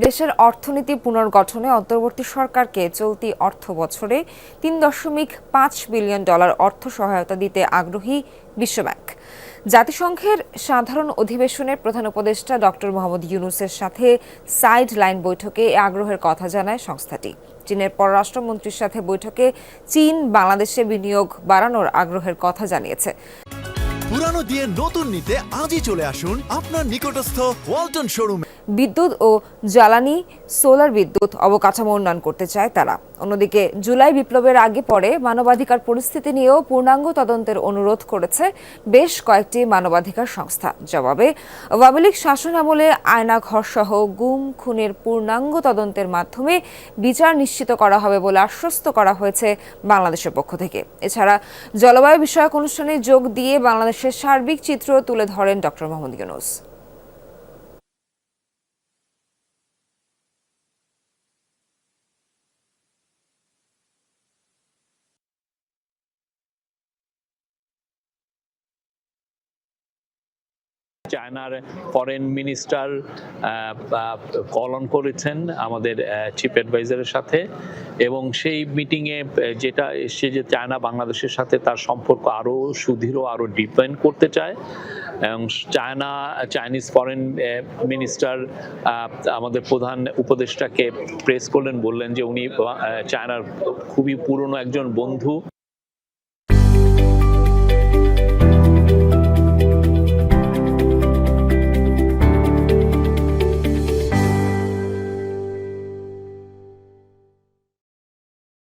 দেশের অর্থনীতি পুনর্গঠনে অন্তর্বর্তী সরকারকে চলতি অর্থবছরে $3.5 বিলিয়ন অর্থ সহায়তা দিতে আগ্রহী বিশ্বব্যাংক। জাতিসংঘের সাধারণ অধিবেশনের প্রধান উপদেষ্টা ডক্টর মোহাম্মদ ইউনূসের সাথে সাইড লাইন বৈঠকে এ আগ্রহের কথা জানায় সংস্থাটি। চীনের পররাষ্ট্রমন্ত্রীর সাথে বৈঠকে চীন বাংলাদেশে বিনিয়োগ বাড়ানোর আগ্রহের কথা জানিয়েছে। পুরানো দিয়ে নতুন নিতে আজই চলে আসুন আপনার নিকটস্থ ওয়ালটন শোরুমে। বিদ্যুৎ ও জ্বালানি সোলার বিদ্যুৎ অবকাঠামো উন্নয়ন করতে চায় তারা। অন্যদিকে জুলাই বিপ্লবের আগে পরে মানবাধিকার পরিস্থিতি নিয়েও পূর্ণাঙ্গ তদন্তের অনুরোধ করেছে বেশ কয়েকটি মানবাধিকার সংস্থা। জবাবে আওয়ামী লীগ শাসন আমলে আয়নাঘর সহ গুম খুনের পূর্ণাঙ্গ তদন্তের মাধ্যমে বিচার নিশ্চিত করা হবে বলে আশ্বস্ত করা হয়েছে বাংলাদেশের পক্ষ থেকে। এছাড়া জলবায়ু বিষয়ক অনুষ্ঠানে যোগ দিয়ে বাংলাদেশের সার্বিক চিত্র তুলে ধরেন ডক্টর মোহাম্মদ ইউনূস। চায়নার ফরেন মিনিস্টার কল অন করেছেন আমাদের চিফ অ্যাডভাইজারের সাথে, এবং সেই মিটিংয়ে যেটা এসছে যে চায়না বাংলাদেশের সাথে তার সম্পর্ক আরও সুদৃঢ়, আরও ডিপেন্ড করতে চায়। এবং চাইনিজ ফরেন মিনিস্টার আমাদের প্রধান উপদেষ্টাকে প্রেস করলেন, বললেন যে উনি চায়নার খুবই পুরনো একজন বন্ধু